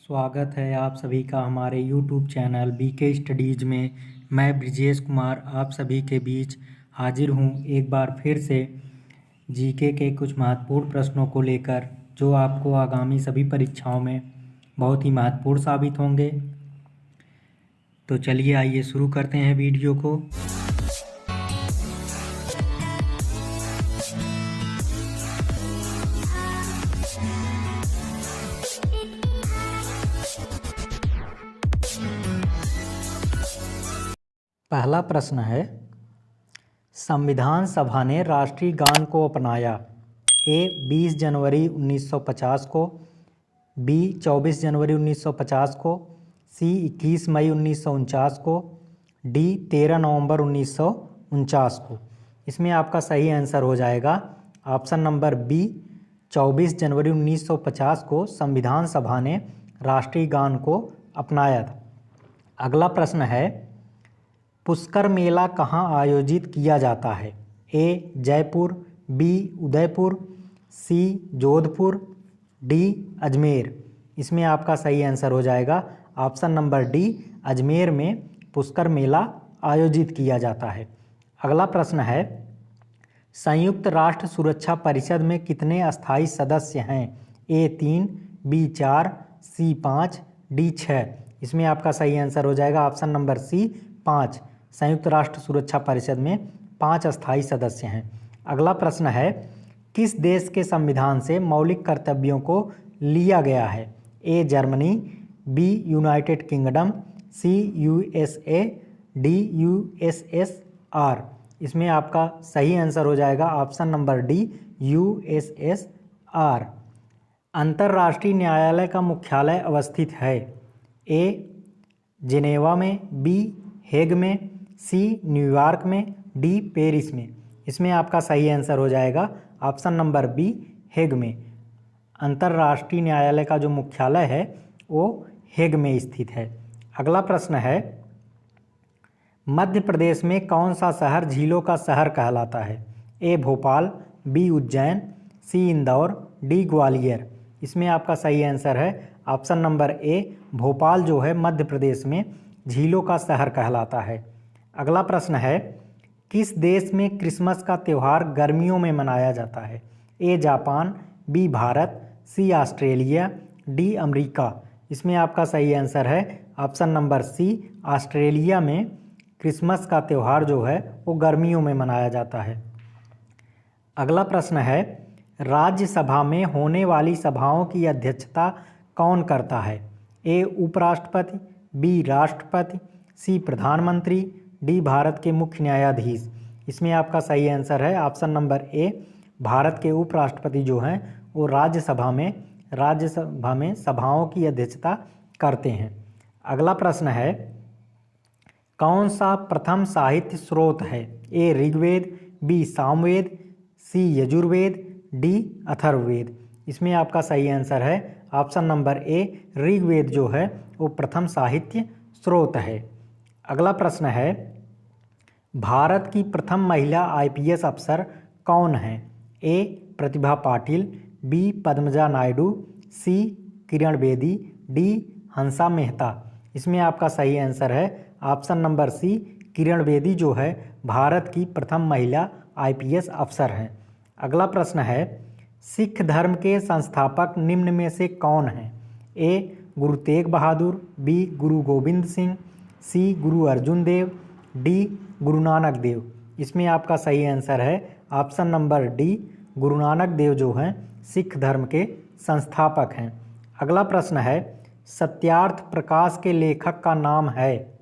स्वागत है आप सभी का हमारे YouTube चैनल BK स्टडीज़ में। मैं ब्रिजेश कुमार आप सभी के बीच हाजिर हूँ एक बार फिर से जीके के कुछ महत्वपूर्ण प्रश्नों को लेकर, जो आपको आगामी सभी परीक्षाओं में बहुत ही महत्वपूर्ण साबित होंगे। तो चलिए आइए शुरू करते हैं वीडियो को। पहला प्रश्न है, संविधान सभा ने राष्ट्रीय गान को अपनाया। ए 20 जनवरी 1950 को, बी 24 जनवरी 1950 को, सी 21 मई 1949 को, डी 13 नवंबर 1949 को। इसमें आपका सही आंसर हो जाएगा ऑप्शन नंबर बी, 24 जनवरी 1950 को संविधान सभा ने राष्ट्रीय गान को अपनाया था। अगला प्रश्न है, पुष्कर मेला कहाँ आयोजित किया जाता है। ए जयपुर, बी उदयपुर, सी जोधपुर, डी अजमेर। इसमें आपका सही आंसर हो जाएगा ऑप्शन नंबर डी, अजमेर में पुष्कर मेला आयोजित किया जाता है। अगला प्रश्न है, संयुक्त राष्ट्र सुरक्षा परिषद में कितने अस्थायी सदस्य हैं। ए 3, बी 4, सी 5, डी 6। इसमें आपका सही आंसर हो जाएगा ऑप्शन नंबर सी, 5। संयुक्त राष्ट्र सुरक्षा परिषद में 5 अस्थायी सदस्य हैं। अगला प्रश्न है, किस देश के संविधान से मौलिक कर्तव्यों को लिया गया है। A Germany, B United Kingdom, C USA, D USSR. इसमें आपका सही आंसर हो जाएगा ऑप्शन नंबर डी, यूएसएसआर। अंतर्राष्ट्रीय न्यायालय का मुख्यालय अवस्थित है। ए जिनेवा में, बी हेग में, सी न्यूयॉर्क में, डी पेरिस में। इसमें आपका सही आंसर हो जाएगा ऑप्शन नंबर बी, हेग में। अंतर्राष्ट्रीय न्यायालय का जो मुख्यालय है वो हेग में स्थित है। अगला प्रश्न है, मध्य प्रदेश में कौन सा शहर झीलों का शहर कहलाता है। ए भोपाल, बी उज्जैन, सी इंदौर, डी ग्वालियर। इसमें आपका सही आंसर है ऑप्शन नंबर ए, भोपाल जो है मध्य प्रदेश में झीलों का शहर कहलाता है। अगला प्रश्न है, किस देश में क्रिसमस का त्यौहार गर्मियों में मनाया जाता है। A Japan, B Bharat, C Australia, D America. इसमें आपका सही आंसर है ऑप्शन नंबर सी, ऑस्ट्रेलिया में क्रिसमस का त्यौहार जो है वो गर्मियों में मनाया जाता है। अगला प्रश्न है, राज्यसभा में होने वाली सभाओं की अध्यक्षता कौन करता है। ए उपराष्ट्रपति, बी राष्ट्रपति, सी प्रधानमंत्री, डी भारत के मुख्य न्यायाधीश। इसमें आपका सही आंसर है ऑप्शन नंबर ए, भारत के उपराष्ट्रपति जो हैं वो राज्यसभा में सभाओं की अध्यक्षता करते हैं। अगला प्रश्न है, कौन सा प्रथम साहित्य स्रोत है। ए ऋग्वेद, बी सामवेद, सी यजुर्वेद, डी अथर्ववेद। इसमें आपका सही आंसर है ऑप्शन नंबर ए, ऋग्वेद जो है वो प्रथम साहित्य स्रोत है। अगला प्रश्न है, भारत की प्रथम महिला आईपीएस अफसर कौन है। ए प्रतिभा पाटिल, बी पद्मजा नायडू, सी किरण बेदी, डी हंसा मेहता। इसमें आपका सही आंसर है ऑप्शन नंबर सी, किरण बेदी जो है भारत की प्रथम महिला आईपीएस अफसर हैं। अगला प्रश्न है, सिख धर्म के संस्थापक निम्न में से कौन हैं। ए गुरु तेग बहादुर, बी गुरु गोविंद सिंह, सी गुरु अर्जुन देव, डी गुरु नानक देव। इसमें आपका सही आंसर है option number D, Guru Nanak Dev जो हैं सिख धर्म के संस्थापक हैं। अगला प्रश्न है, सत्यार्थ प्रकाश के लेखक का नाम है।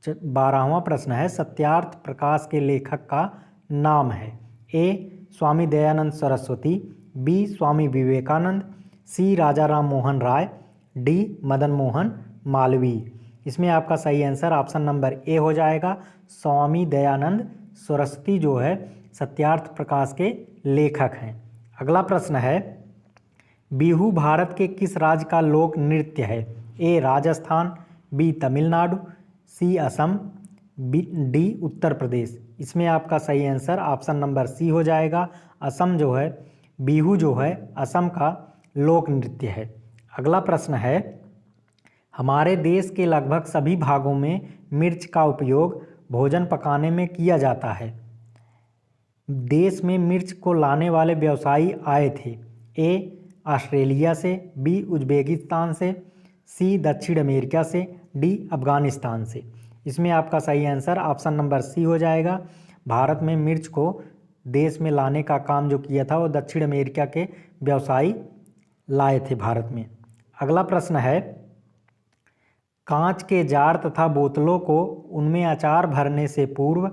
12वां प्रश्न है, सत्यार्थ प्रकाश के लेखक का नाम है। ए स्वामी दयानंद सरस्वती, बी स्वामी विवेकानंद, सी राजा राम मोहन राय, डी मदन मोहन मालवीय। इसमें आपका सही आंसर ऑप्शन नंबर ए हो जाएगा, स्वामी दयानंद सरस्वती जो है सत्यार्थ प्रकाश के लेखक हैं। अगला प्रश्न है, बिहू भारत के किस राज्य का लोक नृत्य है। ए राजस्थान, बी तमिलनाडु, सी असम, डी उत्तर प्रदेश। इसमें आपका सही आंसर ऑप्शन नंबर सी हो जाएगा, असम जो है बिहू जो है असम का लोक नृत्य है। अगला प्रश्न है, हमारे देश के लगभग सभी भागों में मिर्च का उपयोग भोजन पकाने में किया जाता है। देश में मिर्च को लाने वाले व्यवसायी आए थे। ए ऑस्ट्रेलिया से, बी उज्बेकिस्तान से, सी दक्षिण अमेरिका से, डी अफ़गानिस्तान से। इसमें आपका सही आंसर ऑप्शन नंबर सी हो जाएगा। भारत में मिर्च को देश में लाने का काम जो किया था वो दक्षिण अमेरिका के व्यवसायी लाए थे भारत में। अगला प्रश्न है, कांच के जार तथा बोतलों को उनमें अचार भरने से पूर्व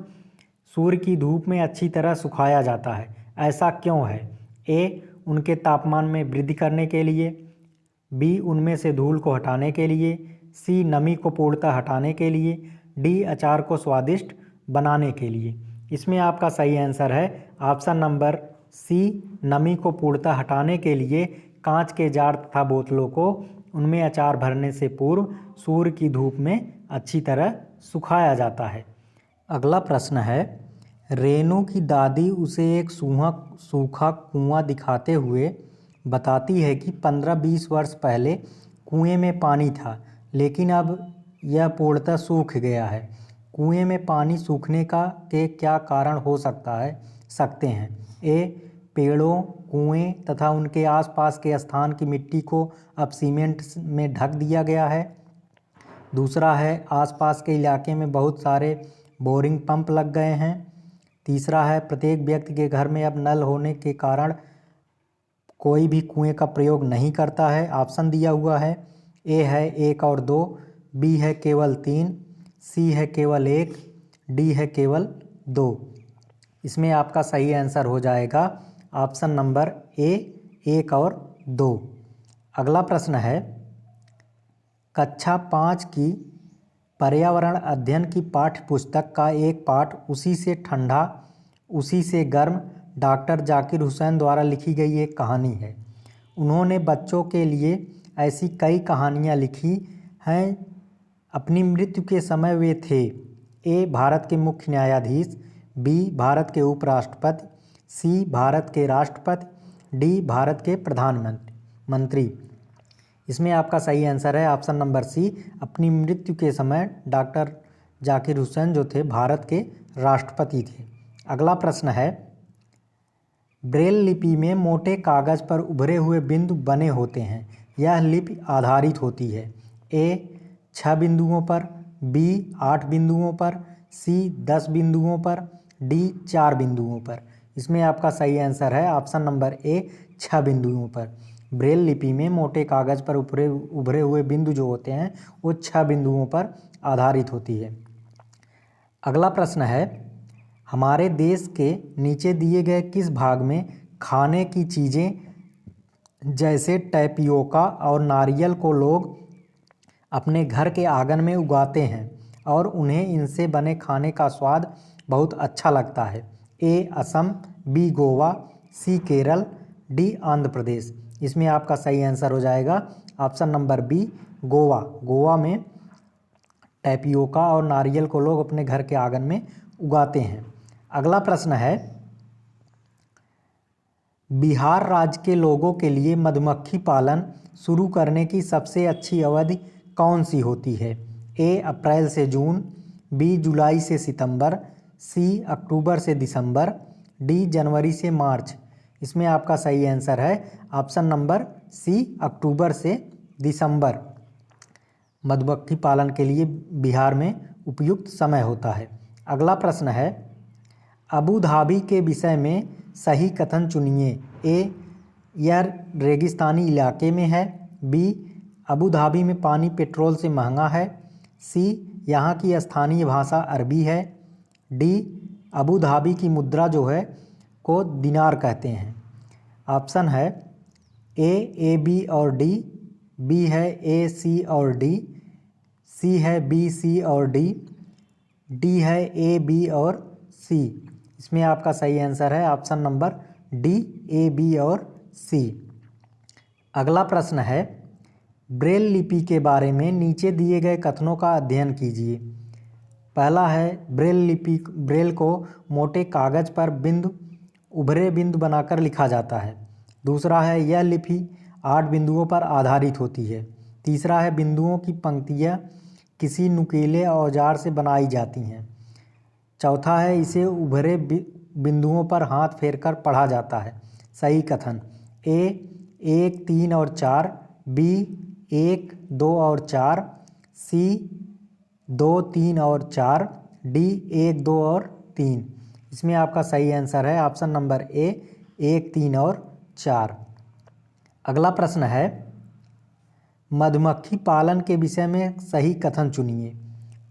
सूर्य की धूप में अच्छी तरह सुखाया जाता है, ऐसा क्यों है? ए उनके तापमान में वृद्धि करने के लिए, बी उनमें से धूल को हटाने के लिए, सी नमी को पूर्णतः हटाने के लिए, डी अचार को स्वादिष्ट बनाने के लिए। इसमें आपका सही आंसर है ऑप्शन नंबर सी, नमी को पूर्णतः हटाने के लिए कांच के जार तथा बोतलों को उनमें अचार भरने से पूर्व सूर्य की धूप में अच्छी तरह सुखाया जाता है। अगला प्रश्न है, रेनू की दादी उसे एक सूखा कुआं दिखाते हुए बताती है कि 15-20 वर्ष पहले कुएं में पानी था, लेकिन अब यह पूर्णतः सूख गया है। कुएं में पानी सूखने के क्या कारण हो सकते हैं? ए पेड़ों, कुएं तथा उनके आसपास के स्थान की मिट्टी को अब सीमेंट में ढक दिया गया है। दूसरा है आसपास के इलाके में बहुत सारे बोरिंग पंप लग गए हैं। तीसरा है प्रत्येक व्यक्ति के घर में अब नल होने के कारण कोई भी कुएं का प्रयोग नहीं करता है। ऑप्शन दिया हुआ है, ए है 1 और 2, बी है केवल 3, सी है केवल 1, डी है केवल 2। इसमें आपका सही आंसर हो जाएगा ऑप्शन नंबर ए, 1 और 2। अगला प्रश्न है, कक्षा 5 की पर्यावरण अध्ययन की पाठ्य पुस्तक का एक पाठ उसी से ठंडा उसी से गर्म डॉक्टर जाकिर हुसैन द्वारा लिखी गई एक कहानी है। उन्होंने बच्चों के लिए ऐसी कई कहानियाँ लिखी हैं। अपनी मृत्यु के समय वे थे, ए भारत के मुख्य न्यायाधीश, बी भारत के उपराष्ट्रपति, सी भारत के राष्ट्रपति, डी भारत के प्रधानमंत्री। इसमें आपका सही आंसर है ऑप्शन नंबर सी, अपनी मृत्यु के समय डॉक्टर जाकिर हुसैन जो थे भारत के राष्ट्रपति थे। अगला प्रश्न है, ब्रेल लिपि में मोटे कागज़ पर उभरे हुए बिंदु बने होते हैं। यह लिपि आधारित होती है, ए 6 बिंदुओं पर, बी 8 बिंदुओं पर, सी 10 बिंदुओं पर, डी 4 बिंदुओं पर। इसमें आपका सही आंसर है ऑप्शन नंबर ए, 6 बिंदुओं पर। ब्रेल लिपि में मोटे कागज़ पर उभरे हुए बिंदु जो होते हैं वो 6 बिंदुओं पर आधारित होती है। अगला प्रश्न है, हमारे देश के नीचे दिए गए किस भाग में खाने की चीज़ें जैसे टैपियोका और नारियल को लोग अपने घर के आंगन में उगाते हैं और उन्हें इनसे बने खाने का स्वाद बहुत अच्छा लगता है? A Assam, B Goa, C Kerala, D Andhra Pradesh. इसमें आपका सही आंसर हो जाएगा option number B, Goa. Goa में टैपियोका और नारियल को लोग अपने घर के आंगन में उगाते हैं। अगला प्रश्न है, बिहार राज्य के लोगों के लिए मधुमक्खी पालन शुरू करने की सबसे अच्छी अवधि कौन सी होती है? ए अप्रैल से जून, बी जुलाई से सितंबर, सी अक्टूबर से दिसंबर, डी जनवरी से मार्च। इसमें आपका सही आंसर है ऑप्शन नंबर सी, अक्टूबर से दिसंबर मधुमक्खी पालन के लिए बिहार में उपयुक्त समय होता है। अगला प्रश्न है, अबू धाबी के विषय में सही कथन चुनिए। ए यह रेगिस्तानी इलाके में है, बी अबू धाबी में पानी पेट्रोल से महंगा है, सी यहाँ की स्थानीय भाषा अरबी है, डी अबू धाबी की मुद्रा जो है को दिनार कहते हैं। ऑप्शन है ए, बी और डी, बी है ए, सी और डी, सी है बी, सी और डी, डी है ए, बी और सी। इसमें आपका सही आंसर है ऑप्शन नंबर डी, ए, बी और सी। अगला प्रश्न है, ब्रेल लिपि के बारे में नीचे दिए गए कथनों का अध्ययन कीजिए। पहला है, ब्रेल को मोटे कागज़ पर उभरे बिंदु बनाकर लिखा जाता है। दूसरा है, यह लिपि 8 बिंदुओं पर आधारित होती है। तीसरा है बिंदुओं की पंक्तियाँ किसी नुकीले औजार से बनाई जाती हैं। चौथा है इसे उभरे बिंदुओं पर हाथ फेरकर पढ़ा जाता है। सही कथन: ए 1, 3 और 4, बी 1, 2 और 4, सी 2, 3 और 4, डी 1, 2 और 3। इसमें आपका सही आंसर है ऑप्शन नंबर ए 1, 3 और 4। अगला प्रश्न है मधुमक्खी पालन के विषय में सही कथन चुनिए।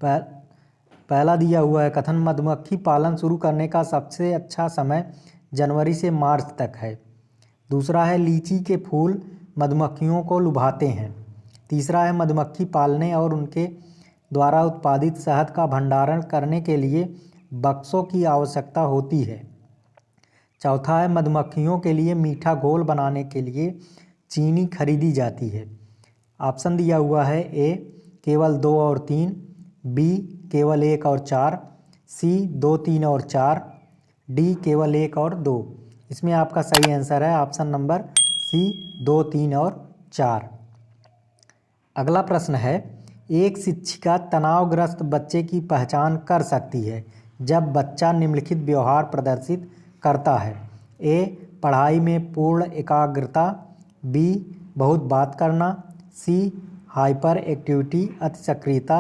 पहला दिया हुआ है कथन: मधुमक्खी पालन शुरू करने का सबसे अच्छा समय जनवरी से मार्च तक है। दूसरा है लीची के फूल मधुमक्खियों को लुभाते हैं। तीसरा है मधुमक्खी पालने और उनके द्वारा उत्पादित शहद का भंडारण करने के लिए बक्सों की आवश्यकता होती है। चौथा है मधुमक्खियों के लिए मीठा घोल बनाने के लिए चीनी खरीदी जाती है। ऑप्शन दिया हुआ है ए केवल 2 और 3, बी केवल 1 और 4, सी 2, 3 और 4, डी केवल 1 और 2। इसमें आपका सही आंसर है ऑप्शन नंबर सी 2, 3 और 4। अगला प्रश्न है एक शिक्षिका तनावग्रस्त बच्चे की पहचान कर सकती है जब बच्चा निम्नलिखित व्यवहार प्रदर्शित करता है। ए पढ़ाई में पूर्ण एकाग्रता, बी बहुत बात करना, सी हाइपर एक्टिविटी अति सक्रियता,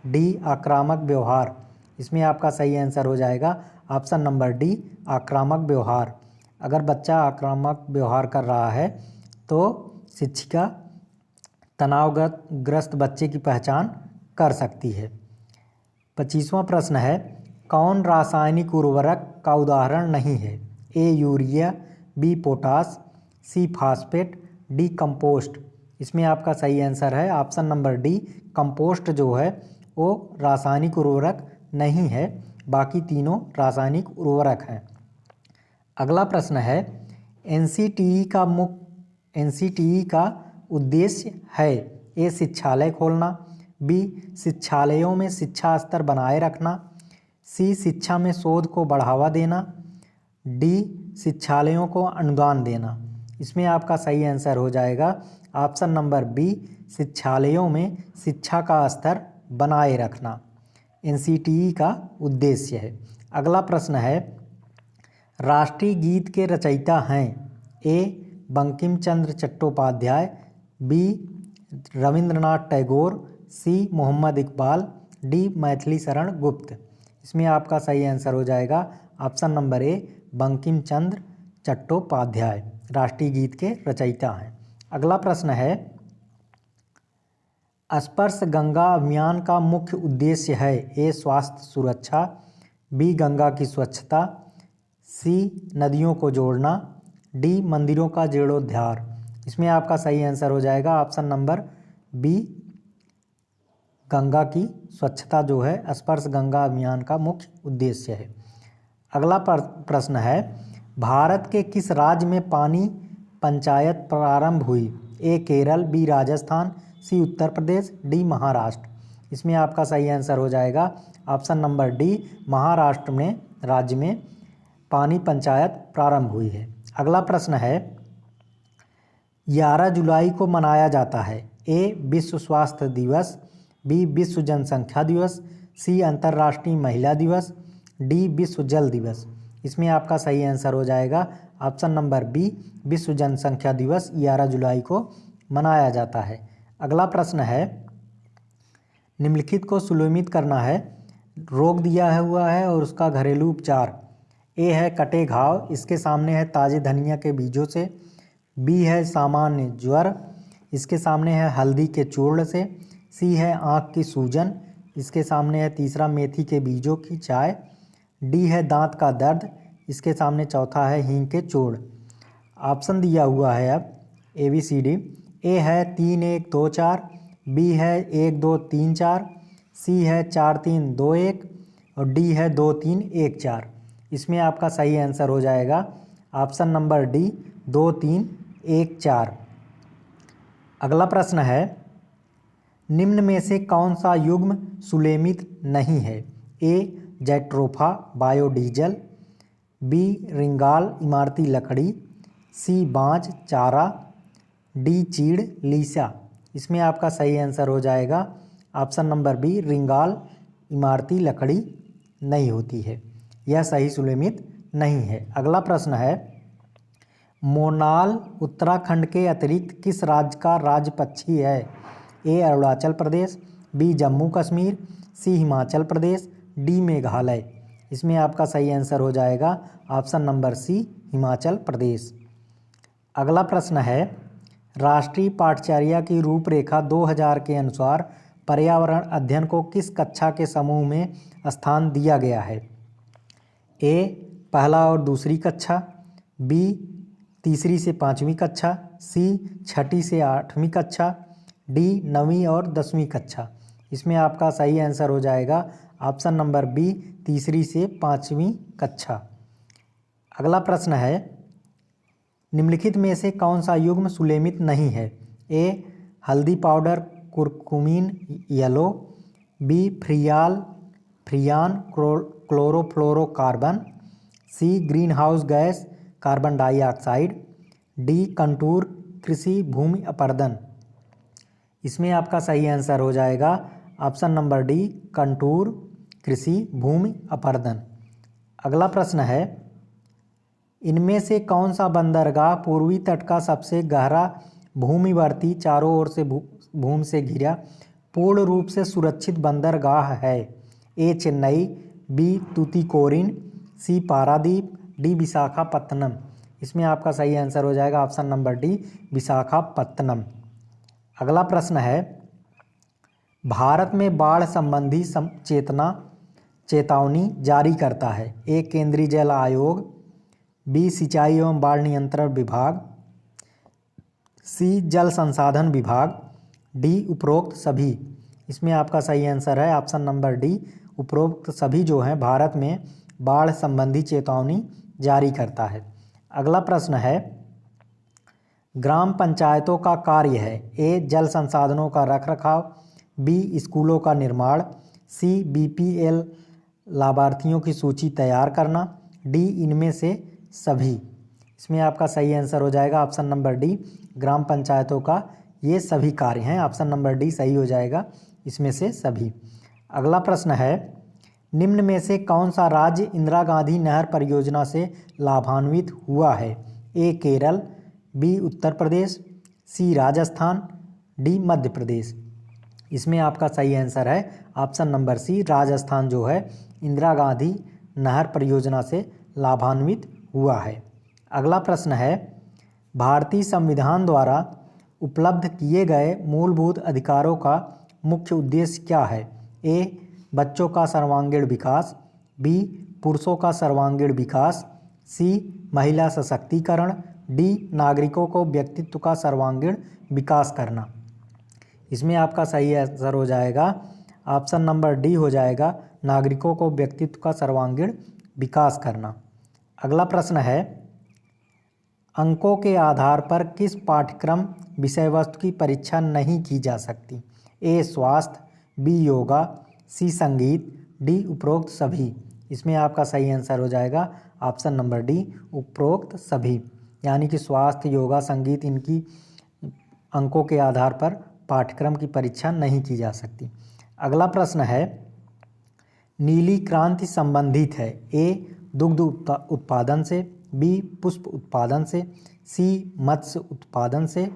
डी आक्रामक व्यवहार। इसमें आपका सही आंसर हो जाएगा ऑप्शन नंबर डी आक्रामक व्यवहार। अगर बच्चा आक्रामक व्यवहार कर रहा है तो शिक्षिका तनावग्रस्त बच्चे की पहचान कर सकती है। 25वां प्रश्न है कौन रासायनिक उर्वरक का उदाहरण नहीं है। A urea, B potash, C phosphate, D compost. इसमें आपका सही आंसर है ऑप्शन नंबर डी कंपोस्ट जो है वो रासायनिक उर्वरक नहीं है, बाकी तीनों रासायनिक उर्वरक हैं। अगला प्रश्न है एनसीटीई का उद्देश्य है। ए शिक्षालय खोलना, बी शिक्षालयों में शिक्षा स्तर बनाए रखना, सी शिक्षा में शोध को बढ़ावा देना, डी शिक्षालयों को अनुदान देना। इसमें आपका सही आंसर हो जाएगा ऑप्शन नंबर बी शिक्षालयों में शिक्षा का स्तर बनाए रखना एनसीटीई का उद्देश्य है। अगला प्रश्न है राष्ट्रीय गीत के रचयिता हैं। ए बंकिम चंद्र चट्टोपाध्याय, बी रविंद्रनाथ टैगोर, सी मोहम्मद इकबाल, डी मैथिली शरण गुप्त। इसमें आपका सही आंसर हो जाएगा option number A Bankim Chandra Chattopadhyay राष्ट्रीय गीत के रचयिता हैं। अगला प्रश्न है स्पर्श गंगा अभियान का मुख्य उद्देश्य है। ए स्वास्थ्य सुरक्षा, बी गंगा की स्वच्छता, सी नदियों को जोड़ना, डी मंदिरों का जीर्णोद्धार। इसमें आपका सही आंसर हो जाएगा ऑप्शन नंबर बी गंगा की स्वच्छता जो है स्पर्श गंगा अभियान का मुख्य उद्देश्य है। अगला प्रश्न है भारत के किस राज्य में पानी पंचायत प्रारंभ हुई। ए केरल, बी राजस्थान, सी उत्तर प्रदेश, डी महाराष्ट्र। इसमें आपका सही आंसर हो जाएगा ऑप्शन नंबर डी महाराष्ट्र में राज्य में पानी पंचायत प्रारंभ हुई है। अगला प्रश्न है 11 जुलाई को मनाया जाता है। ए विश्व स्वास्थ्य दिवस, बी विश्व जनसंख्या दिवस, सी अंतर्राष्ट्रीय महिला दिवस, डी विश्व जल दिवस। इसमें आपका सही आंसर हो जाएगा ऑप्शन नंबर बी विश्व जनसंख्या दिवस 11 जुलाई को मनाया जाता है। अगला प्रश्न है निम्नलिखित को सुनिश्चित करना है। रोग दिया हुआ है और उसका घरेलू उपचार। ए है कटे घाव, इसके सामने है ताजे धनिया के बीजों से। बी है सामान्य ज्वर, इसके सामने है हल्दी के चूर्ण से। सी है आँख की सूजन, इसके सामने है तीसरा मेथी के बीजों की चाय। डी है दांत का दर्द, इसके सामने चौथा है हींग के चूर्ण। ऑप्शन दिया हुआ है अब ABCD। ए है 3 1 2 4, बी है 1 2 3 4, सी है 4 3 2 1 और डी है 2 3 1 4। इसमें आपका सही आंसर हो जाएगा ऑप्शन नंबर डी 2 3 1 4। अगला प्रश्न है निम्न में से कौन सा युग्म सुलेमित नहीं है। ए जैट्रोफा बायोडीजल, बी रिंगाल इमारती लकड़ी, सी बांज चारा, डी चीड़ लीसा। इसमें आपका सही आंसर हो जाएगा ऑप्शन नंबर बी, रिंगाल इमारती लकड़ी नहीं होती है, यह सही सुलेमित नहीं है। अगला प्रश्न है, मोनाल उत्तराखंड के अतिरिक्त किस राज्य का राज्य पक्षी है? ए अरुणाचल प्रदेश, बी जम्मू कश्मीर, सी हिमाचल प्रदेश, डी मेघालय। इसमें आपका सही आंसर हो जाएगा ऑप्शन नंबर सी, हिमाचल प्रदेश। अगला प्रश्न है, राष्ट्रीय पाठचर्या की रूपरेखा 2000 के अनुसार पर्यावरण अध्ययन को किस कक्षा के समूह में स्थान दिया गया है? ए पहला और दूसरी कक्षा, बी तीसरी से 5वीं कक्षा, सी 6ठी से 8वीं कक्षा, डी 9वीं और 10वीं कक्षा। इसमें आपका सही आंसर हो जाएगा ऑप्शन नंबर बी, तीसरी से 5वीं कक्षा। अगला प्रश्न है, निम्नलिखित में से कौन सा युग्म सुलेमित नहीं है? ए हल्दी powder curcumin yellow, B freon chlorofluorocarbon, C green house gas carbon dioxide, D contour कृषि भूमि अपरदन। इसमें आपका सही आंसर हो जाएगा ऑप्शन नंबर डी, कंटूर कृषि भूमि अपरदन। अगला प्रश्न है, इनमें से कौन सा बंदरगाह पूर्वी तट का सबसे गहरा भूमिवर्ती चारों ओर से भूमि से घिरा पूर्ण रूप से सुरक्षित बंदरगाह है? ए चेन्नई, बी तूतीकोरिन, सी पारादीप, डी विशाखापत्तनम। इसमें आपका सही आंसर हो जाएगा ऑप्शन नंबर डी, विशाखापत्तनम। अगला प्रश्न है, भारत में बाढ़ संबंधी चेतावनी जारी करता है? ए केंद्रीय जल आयोग, बी सिंचाई एवं बाढ़ नियंत्रण विभाग, सी जल संसाधन विभाग, डी उपरोक्त सभी। इसमें आपका सही आंसर है ऑप्शन नंबर डी, उपरोक्त सभी जो हैं भारत में बाढ़ संबंधी चेतावनी जारी करता है। अगला प्रश्न है, ग्राम पंचायतों का कार्य है? ए जल संसाधनों का रखरखाव, बी स्कूलों का निर्माण, सी बीपीएल लाभार्थियों की सूची तैयार करना, डी इनमें से सभी। इसमें आपका सही आंसर हो जाएगा ऑप्शन नंबर डी, ग्राम पंचायतों का ये सभी कार्य हैं। ऑप्शन नंबर डी सही हो जाएगा, इसमें से सभी। अगला प्रश्न है, निम्न में से कौन सा राज्य इंदिरा गांधी नहर परियोजना से लाभान्वित हुआ है? ए केरल, बी उत्तर प्रदेश, सी राजस्थान, डी मध्य प्रदेश। इसमें आपका सही आंसर है ऑप्शन नंबर सी, राजस्थान जो है इंदिरा गांधी नहर परियोजना से लाभान्वित हुआ है। अगला प्रश्न है, भारतीय संविधान द्वारा उपलब्ध किए गए मूलभूत अधिकारों का मुख्य उद्देश्य क्या है? ए बच्चों का सर्वांगीण विकास, बी पुरुषों का सर्वांगीण विकास, सी महिला सशक्तिकरण, डी नागरिकों को व्यक्तित्व का सर्वांगीण विकास करना। इसमें आपका सही आंसर हो जाएगा ऑप्शन नंबर डी हो जाएगा, नागरिकों को व्यक्तित्व का सर्वांगीण विकास करना। अगला प्रश्न है, अंकों के आधार पर किस पाठ्यक्रम विषय वस्तु की परीक्षा नहीं की जा सकती? ए स्वास्थ्य, बी योगा, सी संगीत, डी उपरोक्त सभी। इसमें आपका सही आंसर हो जाएगा ऑप्शन नंबर डी, उपरोक्त सभी। यानी कि स्वास्थ्य, योगा, संगीत इनकी अंकों के आधार पर पाठ्यक्रम की परीक्षा नहीं की जा सकती। अगला प्रश्न है, नीली क्रांति संबंधित है? ए दुग्ध उत्पादन से, बी पुष्प उत्पादन से, सी मत्स्य उत्पादन से,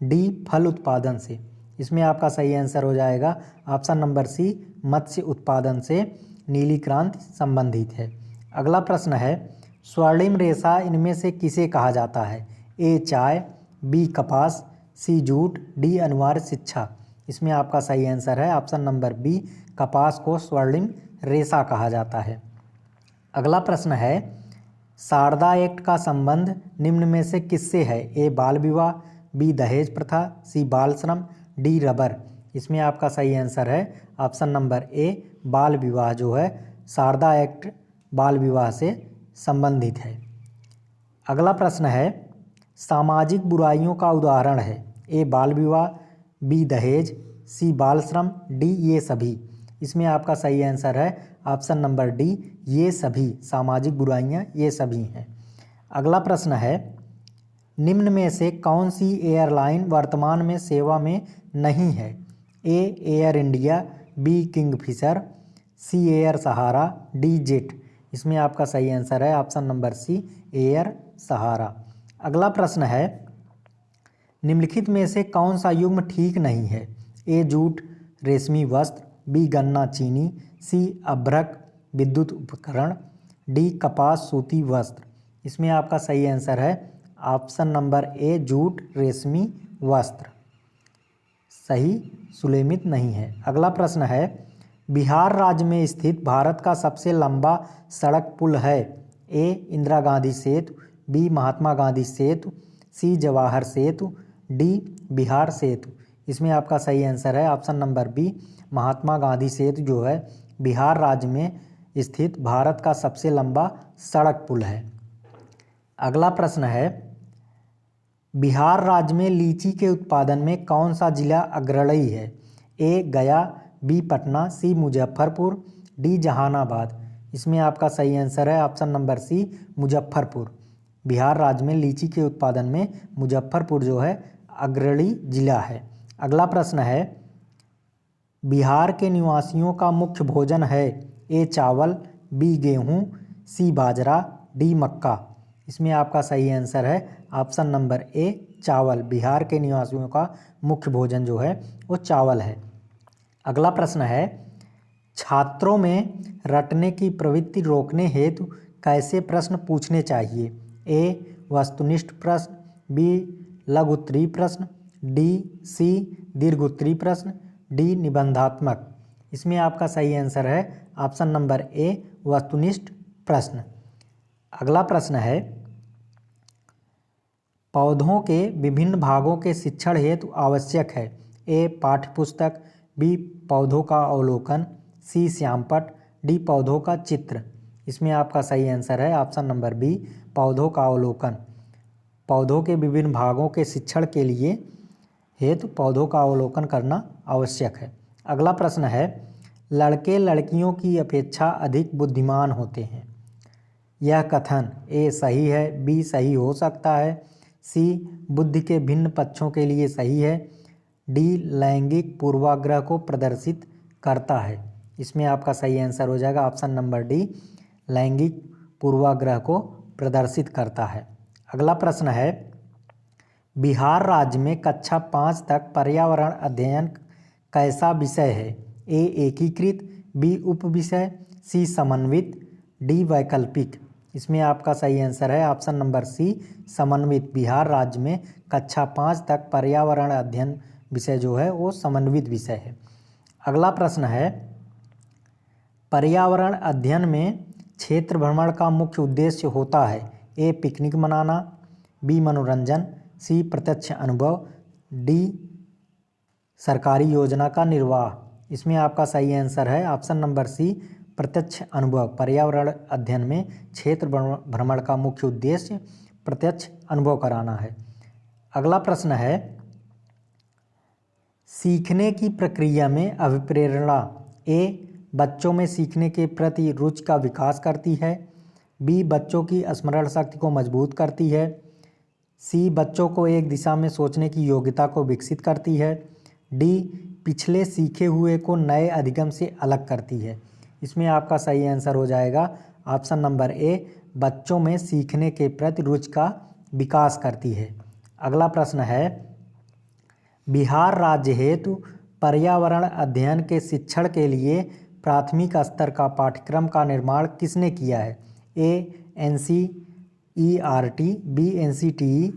डी फल उत्पादन से। इसमें आपका सही आंसर हो जाएगा ऑप्शन नंबर सी, मत्स्य उत्पादन से नीली क्रांति संबंधित है। अगला प्रश्न है, स्वर्णिम रेशा इनमें से किसे कहा जाता है? ए चाय, बी कपास, सी जूट, डी अनिवार्य शिक्षा। इसमें आपका सही आंसर है ऑप्शन नंबर बी, कपास को स्वर्णिम रेशा कहा जाता है। अगला प्रश्न है, शारदा एक्ट का संबंध निम्न में से किससे है? ए बाल विवाह, बी दहेज प्रथा, सी बाल श्रम, डी रबर। इसमें आपका सही आंसर है ऑप्शन नंबर ए, बाल विवाह जो है शारदा एक्ट बाल विवाह से संबंधित है। अगला प्रश्न है, सामाजिक बुराइयों का उदाहरण है? ए बाल विवाह, बी दहेज, सी बाल श्रम, डी ये सभी। इसमें आपका सही आंसर है ऑप्शन नंबर डी, ये सभी। सामाजिक बुराइयां ये सभी हैं। अगला प्रश्न है, निम्न में से कौन सी एयरलाइन वर्तमान में सेवा में नहीं है? ए एयर इंडिया, बी किंगफिशर, सी एयर सहारा, डी जेट। इसमें आपका सही आंसर है ऑप्शन नंबर सी, एयर सहारा। अगला प्रश्न है, निम्नलिखित में से कौन सा युग्म ठीक नहीं है? ए जूट रेशमी वस्त्र, बी गन्ना चीनी, सी अभ्रक विद्युत उपकरण, डी कपास सूती वस्त्र। इसमें आपका सही आंसर है ऑप्शन नंबर ए, जूट रेशमी वस्त्र। सही सुलेमित नहीं है। अगला प्रश्न है, बिहार राज्य में स्थित भारत का सबसे लंबा सड़क पुल है? ए इंदिरा गांधी सेतु, बी महात्मा गांधी सेतु, सी जवाहर सेतु, डी बिहार सेतु। इसमें आपका सही आंसर है option number B, Mahatma Gandhi सेतु जो है बिहार राज्य में स्थित भारत का सबसे लंबा सड़क पुल है। अगला प्रश्न है, बिहार राज्य में लीची के उत्पादन में कौन सा जिला अग्रणी है? A Gaya, B Patna, C Muzaffarpur, D Jahanabad. इसमें आपका सही आंसर है option number C, Muzaffarpur. Bihar राज्य में लीची के उत्पादन में मुजफ्फरपुर जो है अग्रणी जिला है। अगला प्रश्न है, बिहार के निवासियों का मुख्य भोजन है? ए चावल, बी गेहूँ, सी बाजरा, डी मक्का। इसमें आपका सही आंसर है ऑप्शन नंबर ए, चावल। बिहार के निवासियों का मुख्य भोजन जो है वो चावल है। अगला प्रश्न है, छात्रों में रटने की प्रवृत्ति रोकने हेतु कैसे प्रश्न पूछने चाहिए? ए वस्तुनिष्ठ प्रश्न, बी लघु उत्तरीय प्रश्न, डी सी दीर्घ उत्तरीय प्रश्न, डी निबंधात्मक। इसमें आपका सही आंसर है ऑप्शन नंबर ए, वस्तुनिष्ठ प्रश्न। अगला प्रश्न है, पौधों के विभिन्न भागों के शिक्षण हेतु आवश्यक है? ए पाठ्यपुस्तक, बी पौधों का अवलोकन, सी श्यामपट्ट, डी पौधों का चित्र। इसमें आपका सही आंसर है ऑप्शन नंबर बी, पौधों का अवलोकन। पौधों के विभिन्न भागों के शिक्षण के लिए हेतु पौधों का अवलोकन करना आवश्यक है। अगला प्रश्न है, लड़के लड़कियों की अपेक्षा अधिक बुद्धिमान होते हैं। यह कथन ए सही है, बी सही हो सकता है, सी बुद्धि के भिन्न पक्षों के लिए सही है, डी लैंगिक पूर्वाग्रह को प्रदर्शित करता है। इसमें आपका सही आंसर हो जाएगा ऑप्शन नंबर डी, लैंगिक पूर्वाग्रह को प्रदर्शित करता है। अगला प्रश्न है, बिहार राज्य में कक्षा 5 तक पर्यावरण अध्ययन कैसा विषय है? ए एकीकृत, बी उप विषय, सी समन्वित, डी वैकल्पिक। इसमें आपका सही आंसर है ऑप्शन नंबर सी, समन्वित। बिहार राज्य में कक्षा 5 तक पर्यावरण अध्ययन विषय जो है वो समन्वित विषय है। अगला प्रश्न है, पर्यावरण अध्ययन में क्षेत्र भ्रमण का मुख्य उद्देश्य होता है? ए पिकनिक मनाना, बी मनोरंजन, सी प्रत्यक्ष अनुभव, डी सरकारी योजना का निर्वाह। इसमें आपका सही आंसर है ऑप्शन नंबर सी, प्रत्यक्ष अनुभव। पर्यावरण अध्ययन में क्षेत्र भ्रमण का मुख्य उद्देश्य प्रत्यक्ष अनुभव कराना है। अगला प्रश्न है, सीखने की प्रक्रिया में अभिप्रेरणा ए बच्चों में सीखने के प्रति रुचि का विकास करती है, बी बच्चों की स्मरण शक्ति को मजबूत करती है, सी बच्चों को एक दिशा में सोचने की योग्यता को विकसित करती है, डी पिछले सीखे हुए को नए अधिगम से अलग करती है। इसमें आपका सही आंसर हो जाएगा ऑप्शन नंबर ए, बच्चों में सीखने के प्रति रुचि का विकास करती है। अगला प्रश्न है, बिहार राज्य हेतु पर्यावरण अध्ययन के शिक्षण के लिए प्राथमिक स्तर का पाठ्यक्रम का निर्माण किसने किया है? A NCERT, B NCTE,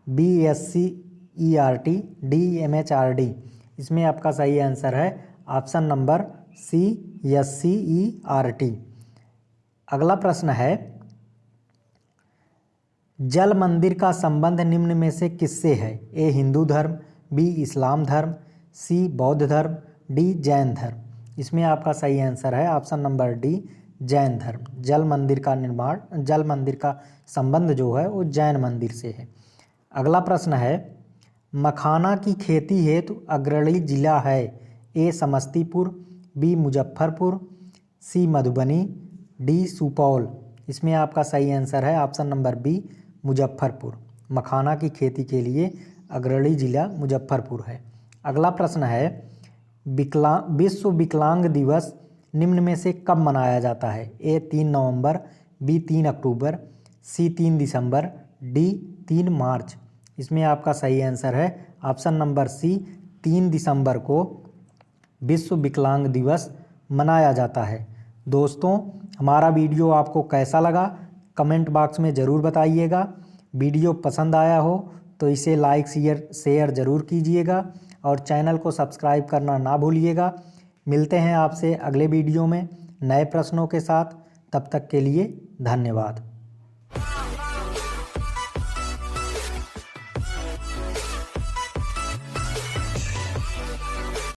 B SCERT, D MHRD। इसमें आपका सही आंसर है ऑप्शन नंबर सी, SCERT। अगला प्रश्न है, जल मंदिर का संबंध निम्न में से किससे है? ए हिंदू धर्म, बी इस्लाम धर्म, सी बौद्ध धर्म, डी जैन धर्म। इसमें आपका सही आंसर है ऑप्शन नंबर डी, जैन धर्म। जल मंदिर का संबंध जो है वो जैन मंदिर से है। अगला प्रश्न है, मखाना की खेती हेतु अग्रणी जिला है? ए समस्तीपुर, बी मुजफ्फरपुर, सी मधुबनी, डी सुपौल। इसमें आपका सही आंसर है ऑप्शन नंबर बी, मुजफ्फरपुर। मखाना की खेती के लिए अग्रणी जिला मुजफ्फरपुर है। अगला प्रश्न है, विश्व विकलांग दिवस निम्न में से कब मनाया जाता है? ए 3 नवंबर, बी 3 अक्टूबर, सी 3 दिसंबर, डी 3 मार्च। इसमें आपका सही आंसर है ऑप्शन नंबर सी, 3 दिसंबर को विश्व विकलांग दिवस मनाया जाता है। दोस्तों, हमारा वीडियो आपको कैसा लगा कमेंट बॉक्स में ज़रूर बताइएगा। वीडियो पसंद आया हो तो इसे लाइक शेयर ज़रूर कीजिएगा और चैनल को सब्सक्राइब करना ना भूलिएगा। मिलते हैं आपसे अगले वीडियो में नए प्रश्नों के साथ। तब तक के लिए धन्यवाद।